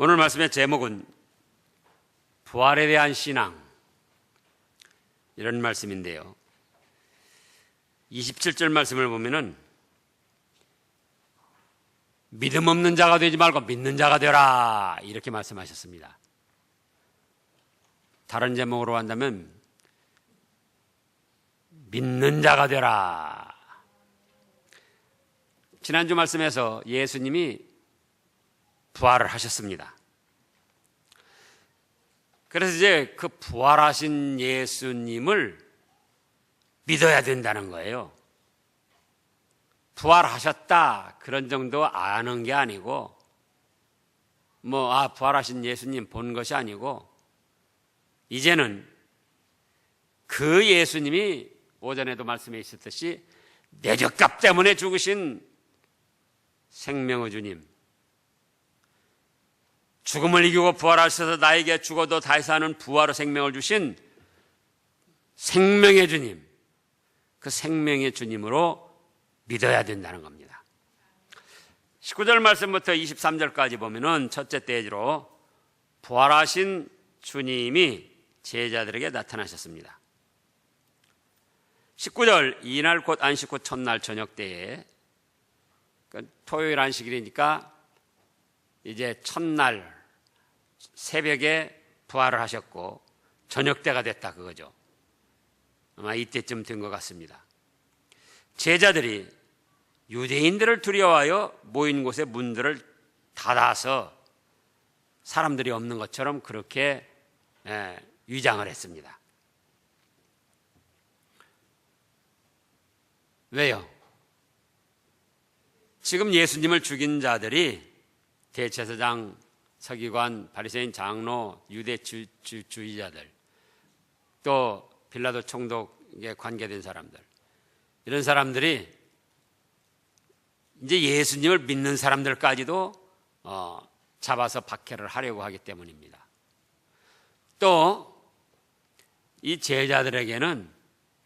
오늘 말씀의 제목은 부활에 대한 신앙, 이런 말씀인데요. 27절 말씀을 보면은 믿음 없는 자가 되지 말고 믿는 자가 되라, 이렇게 말씀하셨습니다. 다른 제목으로 한다면 믿는 자가 되라. 지난주 말씀에서 예수님이 부활을 하셨습니다. 그래서 이제 그 부활하신 예수님을 믿어야 된다는 거예요. 부활하셨다 그런 정도 아는 게 아니고 부활하신 예수님 본 것이 아니고 이제는 그 예수님이 오전에도 말씀해 있었듯이 내 죗값 때문에 죽으신 생명의 주님, 죽음을 이기고 부활하셔서 나에게 죽어도 다시 사는 부활의 생명을 주신 생명의 주님, 그 생명의 주님으로 믿어야 된다는 겁니다. 19절 말씀부터 23절까지 보면은 첫째 대지로 부활하신 주님이 제자들에게 나타나셨습니다. 19절, 이날 곧 안식 후 첫날 저녁 때에, 토요일 안식일이니까 이제 첫날 새벽에 부활을 하셨고 저녁 때가 됐다 그거죠. 아마 이때쯤 된 것 같습니다. 제자들이 유대인들을 두려워하여 모인 곳에 문들을 닫아서 사람들이 없는 것처럼 그렇게 위장을 했습니다. 왜요? 지금 예수님을 죽인 자들이 대제사장, 서기관, 바리새인, 장로, 유대주의자들, 또 빌라도 총독에 관계된 사람들, 이런 사람들이 이제 예수님을 믿는 사람들까지도 잡아서 박해를 하려고 하기 때문입니다. 또 이 제자들에게는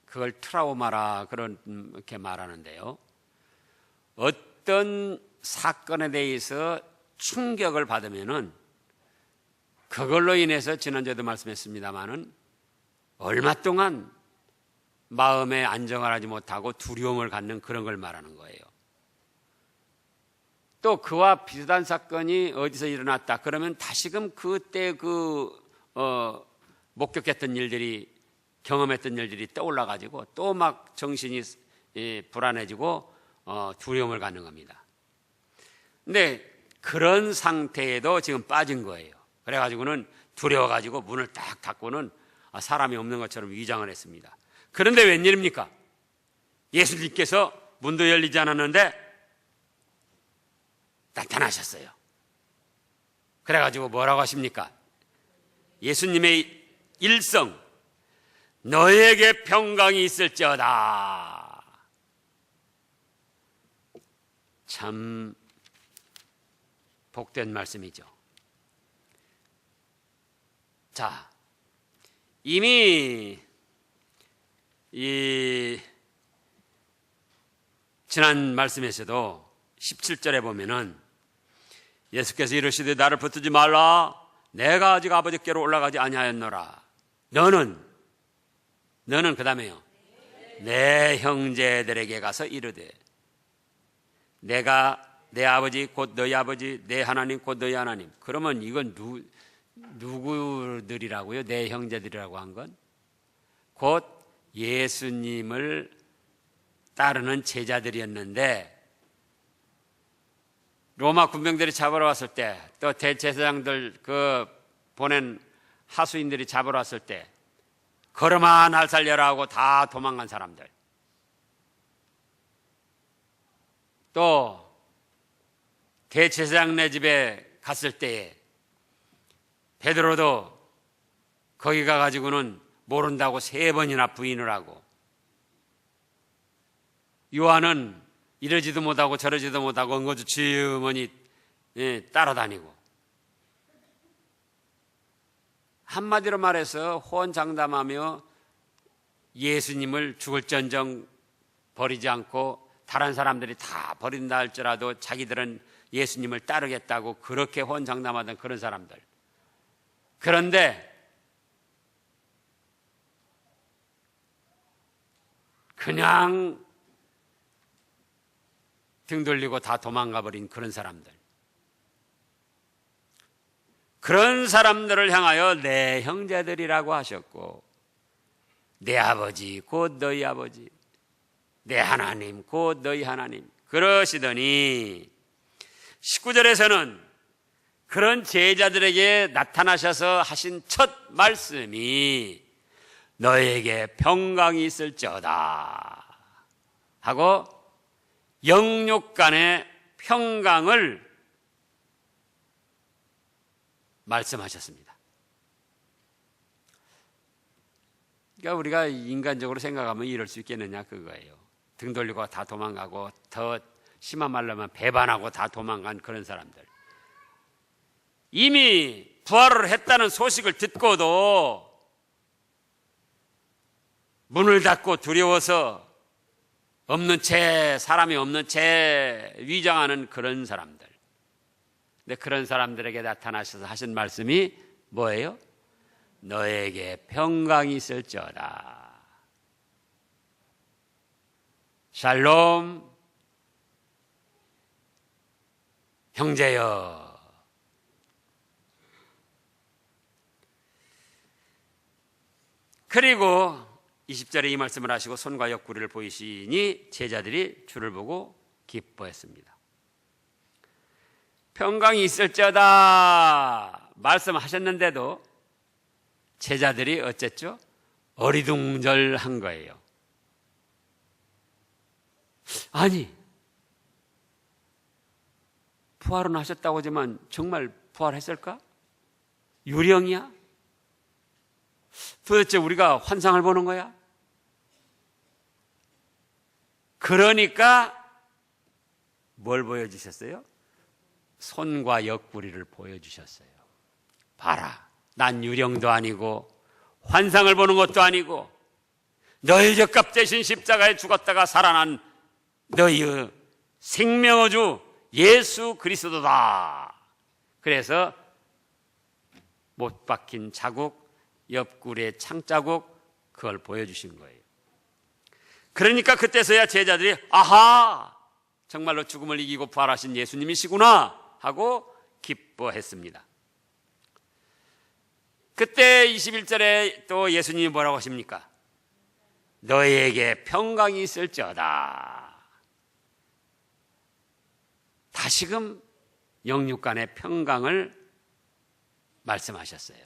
그걸 트라우마라 그렇게 말하는데요. 어떤 사건에 대해서 충격을 받으면은 그걸로 인해서 지난주에도 말씀했습니다마는 얼마 동안 마음에 안정을 하지 못하고 두려움을 갖는 그런 걸 말하는 거예요. 또 그와 비슷한 사건이 어디서 일어났다 그러면 다시금 그때 목격했던 일들이, 경험했던 일들이 떠올라 가지고 또 막 정신이 불안해지고 두려움을 갖는 겁니다. 근데 그런 상태에도 지금 빠진 거예요. 그래가지고는 두려워가지고 문을 딱 닫고는 사람이 없는 것처럼 위장을 했습니다. 그런데 웬일입니까? 예수님께서 문도 열리지 않았는데 나타나셨어요. 그래가지고 뭐라고 하십니까? 예수님의 일성, 너에게 평강이 있을지어다. 참 복된 말씀이죠. 자, 이미 지난 말씀에서도 17절에 보면은 예수께서 이르시되 나를 붙들지 말라, 내가 아직 아버지께로 올라가지 아니하였노라. 너는 그 다음에요, 내 형제들에게 가서 이르되 내가 내 아버지 곧 너희 아버지, 내 하나님 곧 너희 하나님. 그러면 이건 누구들이라고요? 내 형제들이라고 한 건 곧 예수님을 따르는 제자들이었는데, 로마 군병들이 잡으러 왔을 때, 또 대제사장들 보낸 하수인들이 잡으러 왔을 때 걸음아 날 살려라 하고 다 도망간 사람들, 또 대제사장네 집에 갔을 때에 베드로도 거기 가가지고는 모른다고 3번이나 부인을 하고, 요한은 이러지도 못하고 저러지도 못하고 엉거주춤하니 따라다니고, 한마디로 말해서 호언장담하며 예수님을 죽을전정 버리지 않고 다른 사람들이 다 버린다 할지라도 자기들은 예수님을 따르겠다고 그렇게 혼장담하던 그런 사람들. 그런데 그냥 등 돌리고 다 도망가 버린 그런 사람들. 그런 사람들을 향하여 내 형제들이라고 하셨고, 내 아버지 곧 너희 아버지, 내 하나님 곧 너희 하나님 그러시더니 19절에서는 그런 제자들에게 나타나셔서 하신 첫 말씀이 너에게 평강이 있을지어다 하고 영육 간의 평강을 말씀하셨습니다. 그러니까 우리가 인간적으로 생각하면 이럴 수 있겠느냐 그거예요. 등 돌리고 다 도망가고 더 심한 말로 하면 배반하고 다 도망간 그런 사람들. 이미 부활을 했다는 소식을 듣고도 문을 닫고 두려워서 없는 채, 사람이 없는 채 위장하는 그런 사람들. 근데 그런 사람들에게 나타나셔서 하신 말씀이 뭐예요? 너에게 평강이 있을지어다. 샬롬, 형제여. 그리고 20절에 이 말씀을 하시고 손과 옆구리를 보이시니 제자들이 주를 보고 기뻐했습니다. 평강이 있을지어다 말씀하셨는데도 제자들이 어쨌죠? 어리둥절한 거예요. 아니, 부활은 하셨다고 하지만 정말 부활했을까? 유령이야? 도대체 우리가 환상을 보는 거야? 그러니까 뭘 보여주셨어요? 손과 옆구리를 보여주셨어요. 봐라, 난 유령도 아니고 환상을 보는 것도 아니고 너희 죄값 대신 십자가에 죽었다가 살아난 너희의 생명의 주 예수 그리스도다. 그래서 못 박힌 자국, 옆구리의 창자국, 그걸 보여주신 거예요. 그러니까 그때서야 제자들이 아하, 정말로 죽음을 이기고 부활하신 예수님이시구나 하고 기뻐했습니다. 그때 21절에 또 예수님이 뭐라고 하십니까? 너희에게 평강이 있을지어다. 다시금 영육 간의 평강을 말씀하셨어요.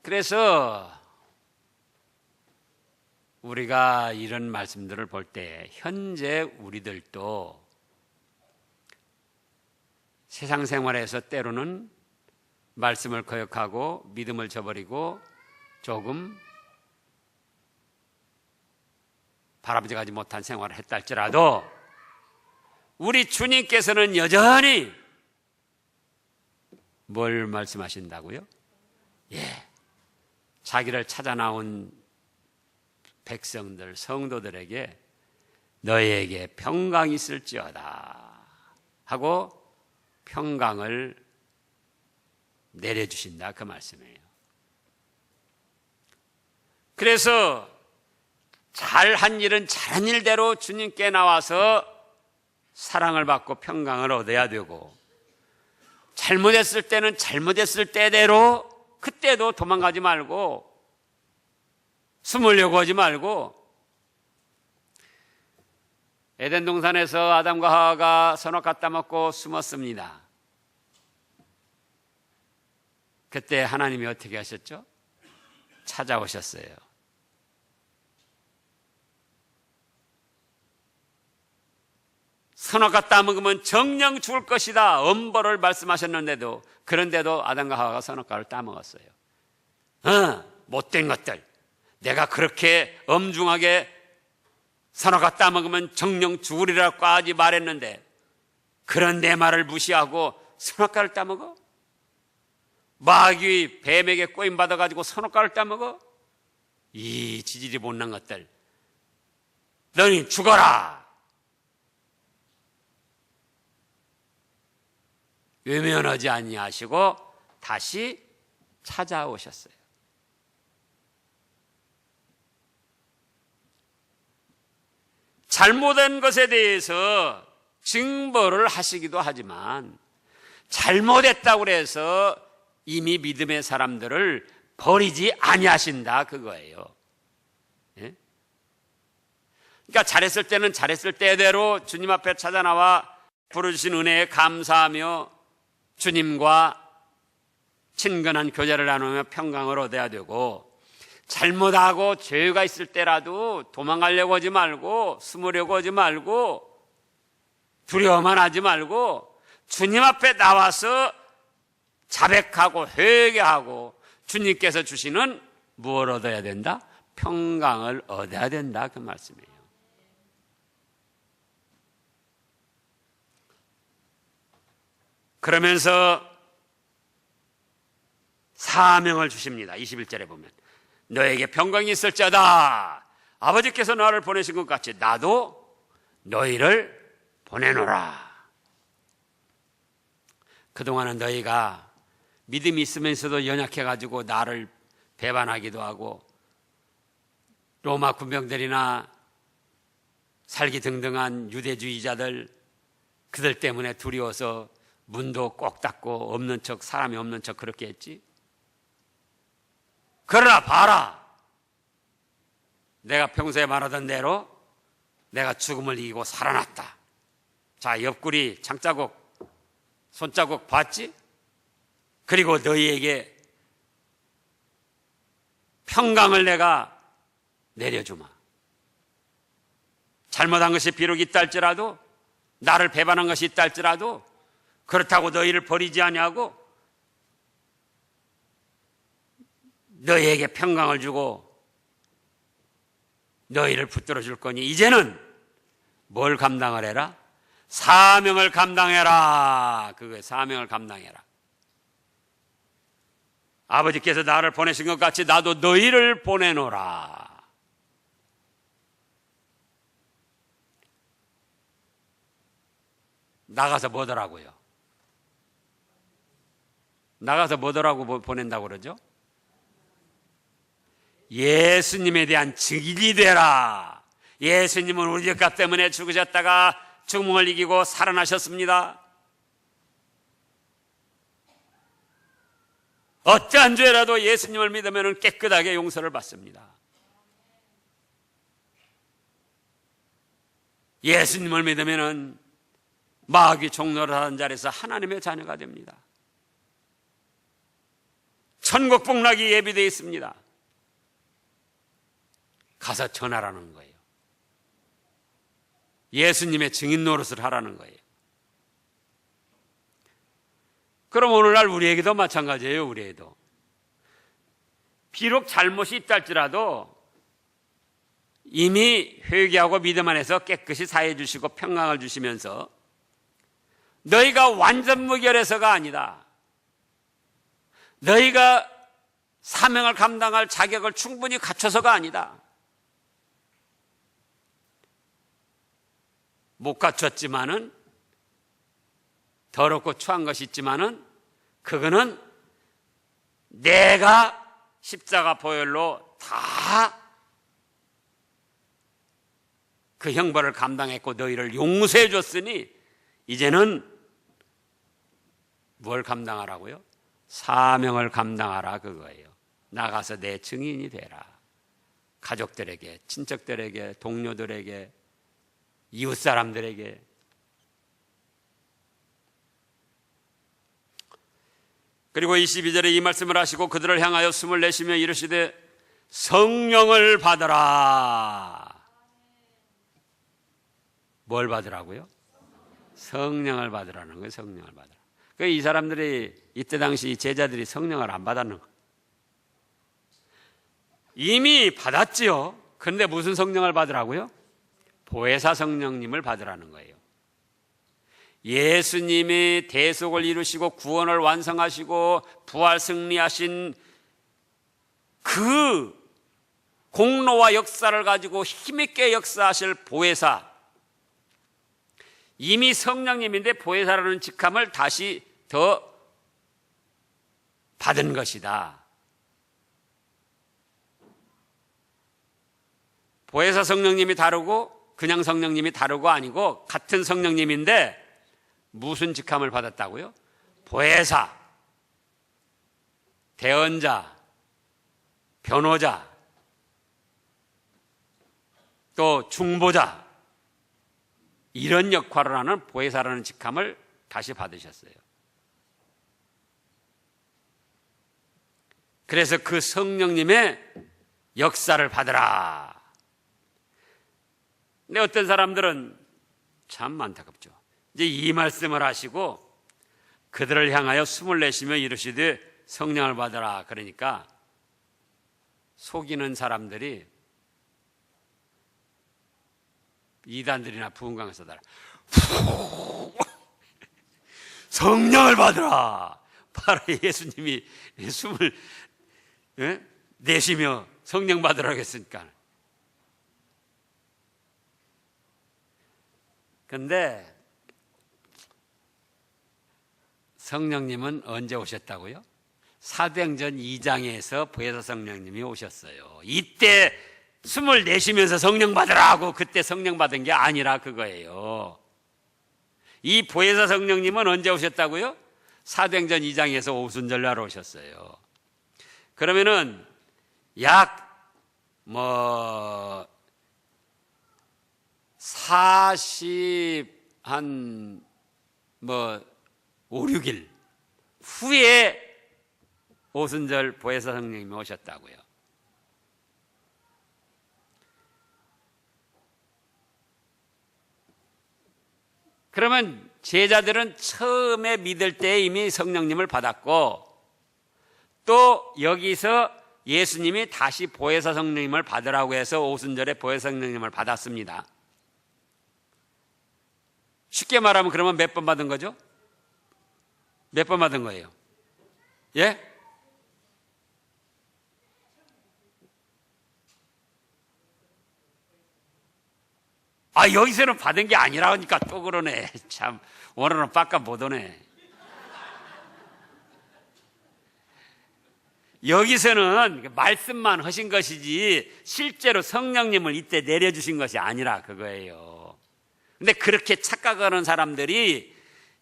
그래서 우리가 이런 말씀들을 볼 때 현재 우리들도 세상 생활에서 때로는 말씀을 거역하고 믿음을 저버리고 조금 바라보지 못한 생활을 했다 할지라도 우리 주님께서는 여전히 뭘 말씀하신다고요? 예, 자기를 찾아 나온 백성들, 성도들에게 너희에게 평강이 있을지어다 하고 평강을 내려주신다 그 말씀이에요. 그래서 잘한 일은 잘한 일대로 주님께 나와서 사랑을 받고 평강을 얻어야 되고, 잘못했을 때는 잘못했을 때대로 그때도 도망가지 말고 숨으려고 하지 말고, 에덴 동산에서 아담과 하와가 선악 따먹고 숨었습니다. 그때 하나님이 어떻게 하셨죠? 찾아오셨어요. 선악 따먹으면 정령 죽을 것이다 엄벌을 말씀하셨는데도, 그런데도 아담과 하와가 선악과를 따먹었어요. 못된 것들, 내가 그렇게 엄중하게 선악과 따먹으면 정령 죽으리라고까지 말했는데 그런 내 말을 무시하고 선악과를 따먹어? 마귀 뱀에게 꼬임 받아가지고 선악과를 따먹어? 이 지질이 못난 것들, 너희 죽어라 외면하지 아니하시고 다시 찾아오셨어요. 잘못한 것에 대해서 징벌을 하시기도 하지만 잘못했다고 해서 이미 믿음의 사람들을 버리지 아니하신다 그거예요. 예? 그러니까 잘했을 때는 잘했을 때대로 주님 앞에 찾아 나와 부르주신 은혜에 감사하며 주님과 친근한 교제를 나누며 평강을 얻어야 되고, 잘못하고 죄가 있을 때라도 도망가려고 하지 말고 숨으려고 하지 말고 두려워만 하지 말고 주님 앞에 나와서 자백하고 회개하고 주님께서 주시는 무엇을 얻어야 된다? 평강을 얻어야 된다 그 말씀이에요. 그러면서 사명을 주십니다. 21절에 보면 너에게 평강이 있을지어다. 아버지께서 나를 보내신 것 같이 나도 너희를 보내노라. 그동안은 너희가 믿음이 있으면서도 연약해가지고 나를 배반하기도 하고 로마 군병들이나 살기등등한 유대주의자들, 그들 때문에 두려워서 문도 꼭 닫고 없는 척, 사람이 없는 척 그렇게 했지. 그러나 봐라, 내가 평소에 말하던 대로 내가 죽음을 이기고 살아났다. 자, 옆구리 장자국, 손자국 봤지? 그리고 너희에게 평강을 내가 내려주마. 잘못한 것이 비록 있다 할지라도, 나를 배반한 것이 있다 할지라도 그렇다고 너희를 버리지 아니하고 너희에게 평강을 주고 너희를 붙들어 줄 거니 이제는 뭘 감당을 해라? 사명을 감당해라. 그거예요. 사명을 감당해라. 아버지께서 나를 보내신 것 같이 나도 너희를 보내노라. 나가서 뭐더라고요? 나가서 뭐더라고 보낸다고 그러죠? 예수님에 대한 증인이 되라. 예수님은 우리 죄값 때문에 죽으셨다가 죽음을 이기고 살아나셨습니다. 어떠한 죄라도 예수님을 믿으면 깨끗하게 용서를 받습니다. 예수님을 믿으면 마귀 종노릇 하는 자리에서 하나님의 자녀가 됩니다. 천국 복락이 예비되어 있습니다. 가서 전하라는 거예요. 예수님의 증인 노릇을 하라는 거예요. 그럼 오늘날 우리에게도 마찬가지예요. 우리에게도 비록 잘못이 있다 할지라도 이미 회개하고 믿음 안에서 깨끗이 사해 주시고 평강을 주시면서 너희가 완전 무결해서가 아니다. 너희가 사명을 감당할 자격을 충분히 갖춰서가 아니다. 못 갖췄지만은, 더럽고 추한 것이 있지만은 그거는 내가 십자가 보혈로 다 그 형벌을 감당했고 너희를 용서해 줬으니 이제는 뭘 감당하라고요? 사명을 감당하라 그거예요. 나가서 내 증인이 되라. 가족들에게, 친척들에게, 동료들에게, 이웃 사람들에게. 그리고 22절에 이 말씀을 하시고 그들을 향하여 숨을 내쉬며 이르시되 성령을 받으라. 뭘 받으라고요? 성령을 받으라는 거예요. 성령을 받으라. 그러니까 이 사람들이 이때 당시 제자들이 성령을 안 받았는 거예요. 이미 받았지요. 그런데 무슨 성령을 받으라고요? 보혜사 성령님을 받으라는 거예요. 예수님이 대속을 이루시고 구원을 완성하시고 부활 승리하신 그 공로와 역사를 가지고 힘있게 역사하실 보혜사, 이미 성령님인데 보혜사라는 직함을 다시 더 받은 것이다. 보혜사 성령님이 다르고 그냥 성령님이 다르고 아니고 같은 성령님인데 무슨 직함을 받았다고요? 보혜사, 대언자, 변호자, 또 중보자, 이런 역할을 하는 보혜사라는 직함을 다시 받으셨어요. 그래서 그 성령님의 역사를 받으라. 근데 어떤 사람들은 참 안타깝죠. 이제 이 말씀을 하시고 그들을 향하여 숨을 내쉬며 이르시되 성령을 받으라. 그러니까 속이는 사람들이 이단들이나 부흥강에서 달아 성령을 받으라. 바로 예수님이 숨을 내쉬며 성령 받으라고 했으니까. 그런데 성령님은 언제 오셨다고요? 사도행전 2장에서 보혜사 성령님이 오셨어요. 이때 숨을 내쉬면서 성령 받으라고 그때 성령 받은 게 아니라 그거예요. 이 보혜사 성령님은 언제 오셨다고요? 사도행전 2장에서 오순절날 오셨어요. 그러면은 약 5, 6일 후에 오순절 보혜사 성령님이 오셨다고요. 그러면 제자들은 처음에 믿을 때 이미 성령님을 받았고 또 여기서 예수님이 다시 보혜사 성령님을 받으라고 해서 오순절에 보혜사 성령님을 받았습니다. 쉽게 말하면 그러면 몇 번 받은 거죠? 몇 번 받은 거예요? 예? 여기서는 받은 게 아니라니까 또 그러네. 참 오늘은 빡까 못 오네. 여기서는 말씀만 하신 것이지 실제로 성령님을 이때 내려주신 것이 아니라 그거예요. 근데 그렇게 착각하는 사람들이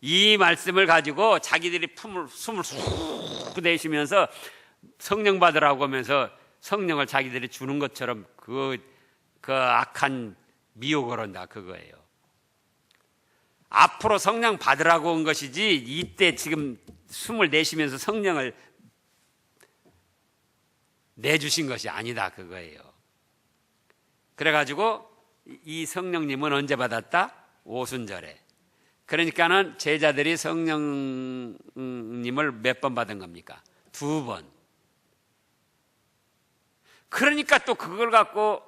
이 말씀을 가지고 자기들이 숨을 쑥 내쉬면서 성령 받으라고 하면서 성령을 자기들이 주는 것처럼 그 악한 미혹을 한다 그거예요. 앞으로 성령 받으라고 온 것이지 이때 지금 숨을 내쉬면서 성령을 내주신 것이 아니다 그거예요. 그래가지고 이 성령님은 언제 받았다? 오순절에. 그러니까는 제자들이 성령님을 몇 번 받은 겁니까? 2번. 그러니까 또 그걸 갖고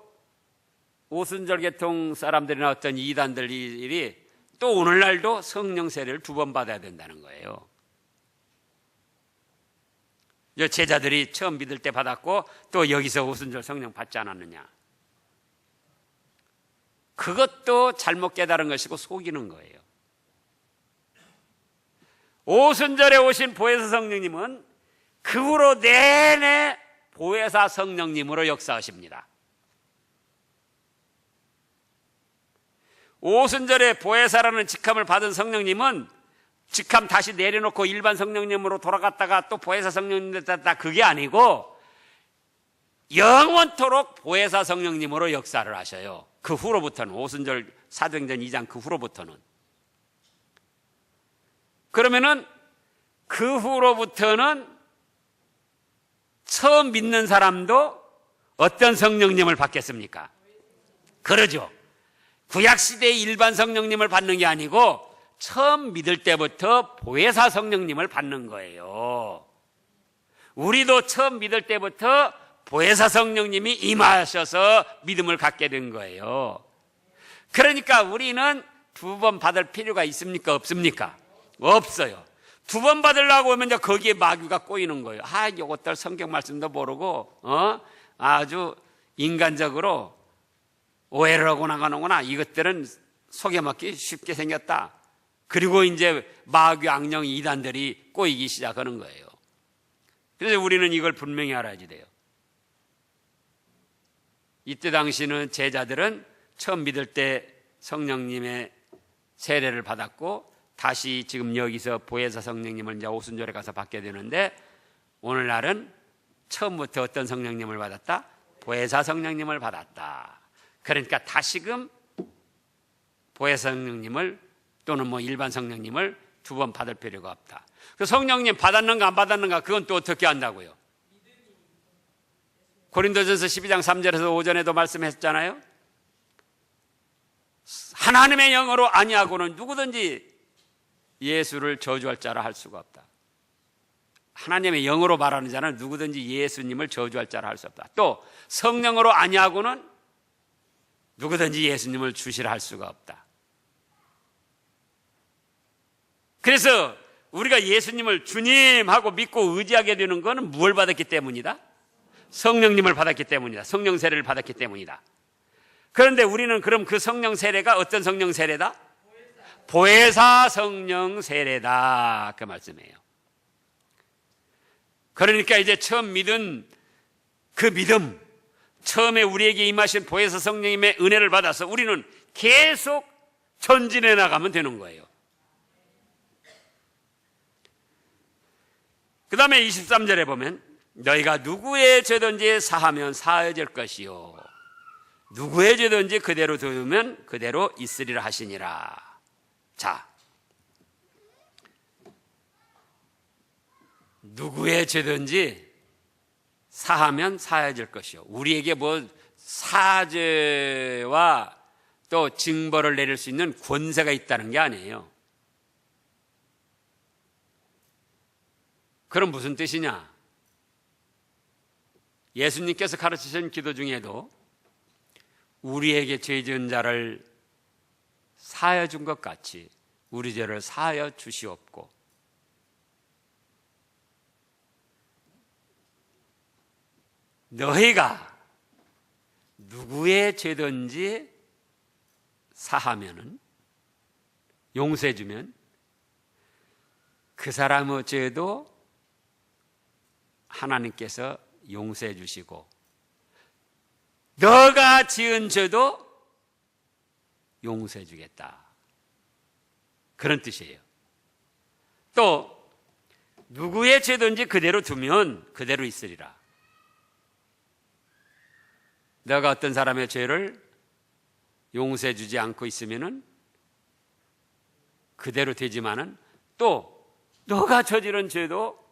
오순절 계통 사람들이나 어떤 이단들이 또 오늘날도 성령 세례를 2번 받아야 된다는 거예요. 제자들이 처음 믿을 때 받았고 또 여기서 오순절 성령 받지 않았느냐. 그것도 잘못 깨달은 것이고 속이는 거예요. 오순절에 오신 보혜사 성령님은 그 후로 내내 보혜사 성령님으로 역사하십니다. 오순절에 보혜사라는 직함을 받은 성령님은 직함 다시 내려놓고 일반 성령님으로 돌아갔다가 또 보혜사 성령님 됐다 그게 아니고 영원토록 보혜사 성령님으로 역사를 하셔요. 그 후로부터는 오순절 사도행전 2장 그 후로부터는. 그러면은 그 후로부터는 처음 믿는 사람도 어떤 성령님을 받겠습니까? 그러죠. 구약시대의 일반 성령님을 받는 게 아니고 처음 믿을 때부터 보혜사 성령님을 받는 거예요. 우리도 처음 믿을 때부터 보혜사 성령님이 임하셔서 믿음을 갖게 된 거예요. 그러니까 우리는 2번 받을 필요가 있습니까? 없습니까? 없어요. 2번 받으려고 하면 이제 거기에 마귀가 꼬이는 거예요. 요것들 성경 말씀도 모르고 아주 인간적으로 오해를 하고 나가는구나. 이것들은 속여먹기 쉽게 생겼다. 그리고 이제 마귀 악령 이단들이 꼬이기 시작하는 거예요. 그래서 우리는 이걸 분명히 알아야 돼요. 이때 당시는 제자들은 처음 믿을 때 성령님의 세례를 받았고 다시 지금 여기서 보혜사 성령님을 이제 오순절에 가서 받게 되는데, 오늘날은 처음부터 어떤 성령님을 받았다? 보혜사 성령님을 받았다. 그러니까 다시금 보혜사 성령님을 또는 뭐 일반 성령님을 두 번 받을 필요가 없다. 그 성령님 받았는가 안 받았는가 그건 또 어떻게 한다고요? 고린도전서 12장 3절에서 오전에도 말씀했잖아요. 하나님의 영으로 아니하고는 누구든지 예수를 저주할 자라 할 수가 없다. 하나님의 영으로 말하는 자는 누구든지 예수님을 저주할 자라 할 수 없다. 또 성령으로 아니하고는 누구든지 예수님을 주시라 할 수가 없다. 그래서 우리가 예수님을 주님하고 믿고 의지하게 되는 것은 무엇을 받았기 때문이다? 성령님을 받았기 때문이다. 성령 세례를 받았기 때문이다. 그런데 우리는 그럼 그 성령 세례가 어떤 성령 세례다? 보혜사 성령 세례다, 그 말씀이에요. 그러니까 이제 처음 믿은 그 믿음, 처음에 우리에게 임하신 보혜사 성령님의 은혜를 받아서 우리는 계속 전진해 나가면 되는 거예요. 그 다음에 23절에 보면 너희가 누구의 죄든지 사하면 사해질 것이요 누구의 죄든지 그대로 두면 그대로 있으리라 하시니라. 자, 누구의 죄든지 사하면 사해질 것이요. 우리에게 뭐 사죄와 또 징벌을 내릴 수 있는 권세가 있다는 게 아니에요. 그럼 무슨 뜻이냐? 예수님께서 가르치신 기도 중에도 우리에게 죄 지은 자를 사하여 준 것 같이 우리 죄를 사하여 주시옵고, 너희가 누구의 죄든지 사하면은, 용서해 주면 그 사람의 죄도 하나님께서 용서해 주시고 너가 지은 죄도 용서해 주겠다, 그런 뜻이에요. 또 누구의 죄든지 그대로 두면 그대로 있으리라. 너가 어떤 사람의 죄를 용서해 주지 않고 있으면은 그대로 되지만은 또 너가 저지른 죄도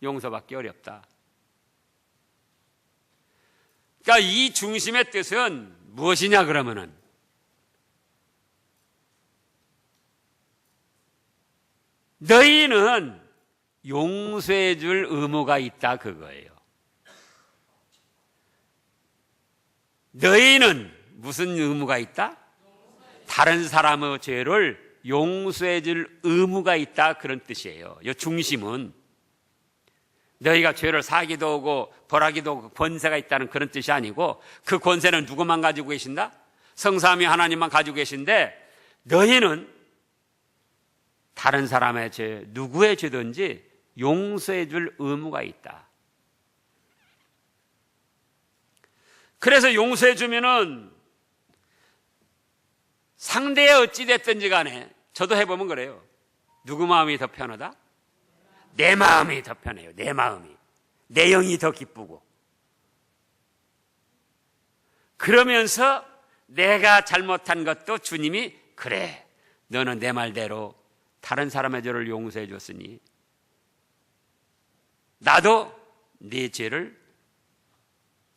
용서받기 어렵다. 그러니까 이 중심의 뜻은 무엇이냐 그러면은 너희는 용서해 줄 의무가 있다, 그거예요. 너희는 무슨 의무가 있다? 다른 사람의 죄를 용서해 줄 의무가 있다, 그런 뜻이에요. 이 중심은 너희가 죄를 사하기도 하고 벌하기도 하고 권세가 있다는 그런 뜻이 아니고, 그 권세는 누구만 가지고 계신다? 성삼위 하나님만 가지고 계신데, 너희는 다른 사람의 죄, 누구의 죄든지 용서해 줄 의무가 있다. 그래서 용서해 주면은 상대에 어찌됐든지 간에, 저도 해보면 그래요. 누구 마음이 더 편하다? 내 마음이 더 편해요. 내 마음이. 내 영이 더 기쁘고. 그러면서 내가 잘못한 것도 주님이, 그래, 너는 내 말대로 다른 사람의 죄를 용서해 줬으니 나도 네 죄를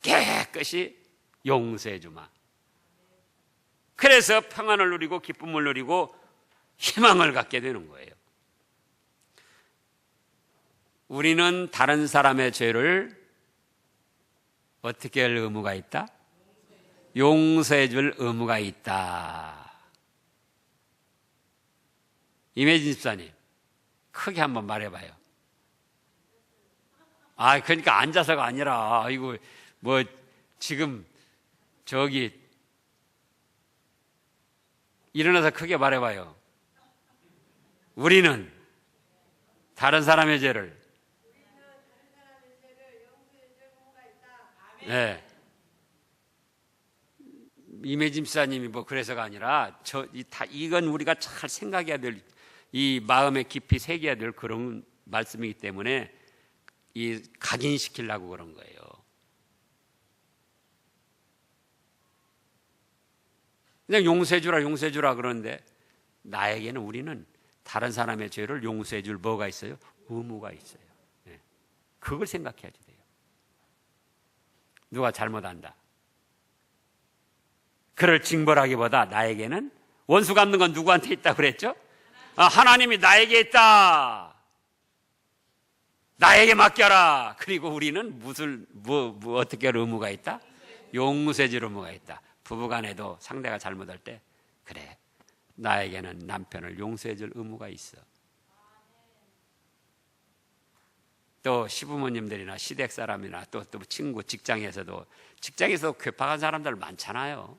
깨끗이 용서해 주마. 그래서 평안을 누리고 기쁨을 누리고 희망을 갖게 되는 거예요. 우리는 다른 사람의 죄를 어떻게 할 의무가 있다? 용서해 줄 의무가 있다. 임혜진 집사님, 크게 한번 말해봐요. 그러니까 앉아서가 아니라, 이거 뭐 지금 저기 일어나서 크게 말해봐요. 우리는 다른 사람의 죄를 네. 이매진 집사님이 뭐 그래서가 아니라 이건 우리가 잘 생각해야 될, 이 마음에 깊이 새겨야 될 그런 말씀이기 때문에 이 각인시키려고 그런 거예요. 그냥 용서해주라 그러는데 나에게는, 우리는 다른 사람의 죄를 용서해줄 뭐가 있어요? 의무가 있어요. 네. 그걸 생각해야지 돼요. 누가 잘못한다, 그를 징벌하기보다 나에게는, 원수 갚는 건 누구한테 있다고 그랬죠? 하나님이 나에게 있다, 나에게 맡겨라. 그리고 우리는 어떻게 할 의무가 있다? 용서해줄 의무가 있다. 부부간에도 상대가 잘못할 때, 그래, 나에게는 남편을 용서해줄 의무가 있어. 또 시부모님들이나 시댁 사람이나 또 친구, 직장에서도 괴팍한 사람들 많잖아요.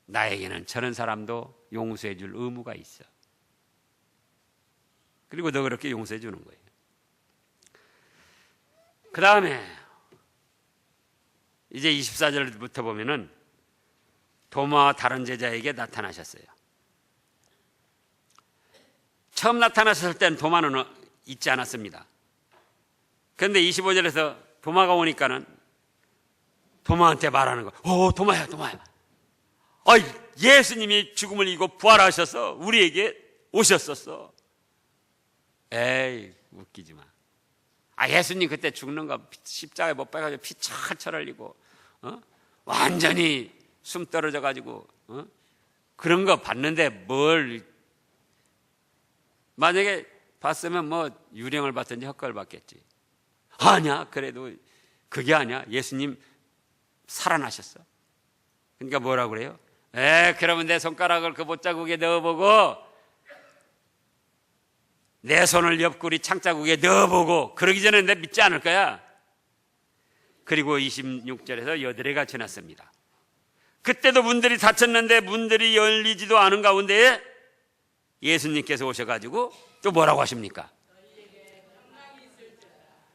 나에게는 저런 사람도 용서해 줄 의무가 있어. 그리고 너 그렇게 용서해 주는 거예요. 그 다음에 이제 24절부터 보면은 도마와 다른 제자에게 나타나셨어요. 처음 나타나셨을 때는 도마는 있지 않았습니다. 그런데 25절에서 도마가 오니까는 도마한테 말하는 거, 도마야. 예수님이 죽음을 이기고 부활하셔서 우리에게 오셨었어. 에이, 웃기지 마. 예수님 그때 죽는 거 십자가에 못 박아가지고 피 철철 흘리고, 완전히 숨 떨어져가지고, 그런 거 봤는데 만약에 봤으면 뭐 유령을 봤든지 헛걸 봤겠지. 아니야, 그래도 그게 아니야. 예수님 살아나셨어. 그러니까 뭐라고 그래요? 그러면 내 손가락을 그 못자국에 넣어보고, 내 손을 옆구리 창자국에 넣어보고, 그러기 전에 내 믿지 않을 거야. 그리고 26절에서 여드레가 지났습니다. 그때도 문들이 닫혔는데 문들이 열리지도 않은 가운데에 예수님께서 오셔가지고 또 뭐라고 하십니까?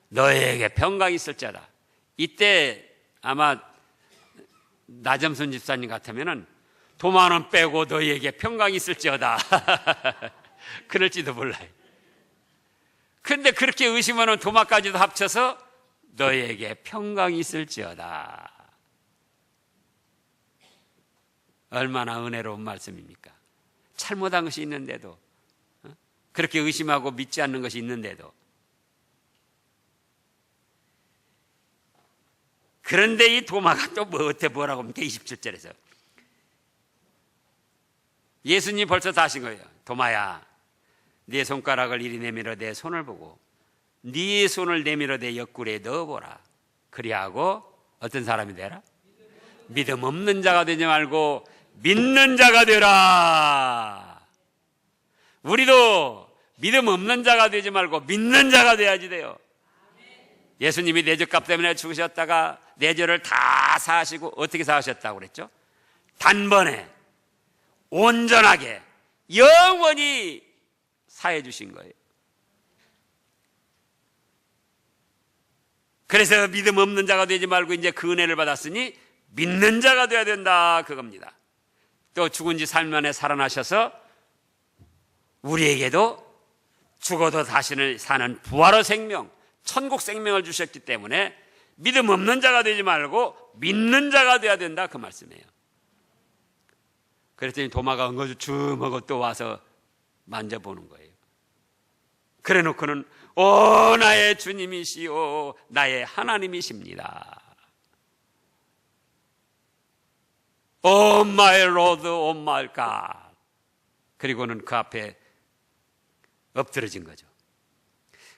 너희에게 평강이 있을지어다. 이때 아마 나점순 집사님 같으면은 도마는 빼고 너희에게 평강이 있을지어다. 그럴지도 몰라요. 근데 그렇게 의심하는 도마까지도 합쳐서 너희에게 평강이 있을지어다. 얼마나 은혜로운 말씀입니까? 잘못한 것이 있는데도, 그렇게 의심하고 믿지 않는 것이 있는데도. 그런데 이 도마가 또 뭐라고 합니까? 27절에서 예수님 벌써 다 하신 거예요. 도마야, 네 손가락을 이리 내밀어 내 손을 보고 네 손을 내밀어 내 옆구리에 넣어보라. 그리하고 어떤 사람이 되라? 믿음 없는 자가 되지 말고 믿는 자가 되라. 우리도 믿음 없는 자가 되지 말고 믿는 자가 돼야지 돼요. 예수님이 내 죄값 때문에 죽으셨다가 내 죄를 다 사하시고, 어떻게 사하셨다고 그랬죠? 단번에 온전하게 영원히 사해 주신 거예요. 그래서 믿음 없는 자가 되지 말고 이제 그 은혜를 받았으니 믿는 자가 되어야 된다, 그겁니다. 또 죽은 지 3일 만에 살아나셔서 우리에게도 죽어도 다시는 사는 부활의 생명, 천국 생명을 주셨기 때문에 믿음 없는 자가 되지 말고 믿는 자가 되어야 된다, 그 말씀이에요. 그랬더니 도마가 엉거주춤하고 또 와서 만져보는 거예요. 그래 놓고는 나의 주님이시오, 나의 하나님이십니다. Oh my Lord, oh my God. 그리고는 그 앞에 엎드러진 거죠.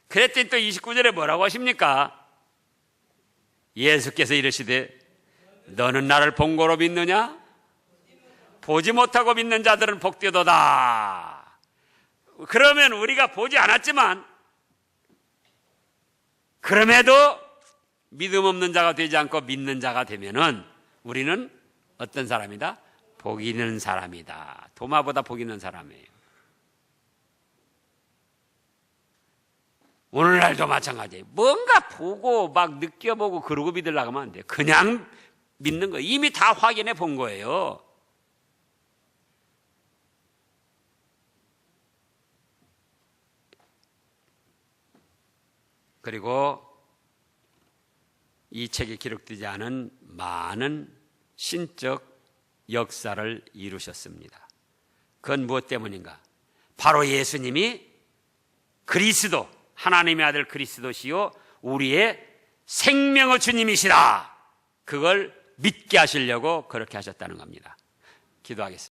그랬더니 또 29절에 뭐라고 하십니까? 예수께서 이르시되 너는 나를 본 거로 믿느냐? 보지 못하고 믿는 자들은 복되도다. 그러면 우리가 보지 않았지만 그럼에도 믿음 없는 자가 되지 않고 믿는 자가 되면은 우리는 어떤 사람이다? 복 있는 사람이다. 도마보다 복 있는 사람이에요. 오늘날도 마찬가지예요. 뭔가 보고 막 느껴보고 그러고 믿으려고 하면 안 돼요. 그냥 믿는 거예요. 이미 다 확인해 본 거예요. 그리고 이 책에 기록되지 않은 많은 신적 역사를 이루셨습니다. 그건 무엇 때문인가? 바로 예수님이 그리스도, 하나님의 아들 그리스도시요 우리의 생명의 주님이시라, 그걸 믿게 하시려고 그렇게 하셨다는 겁니다. 기도하겠습니다.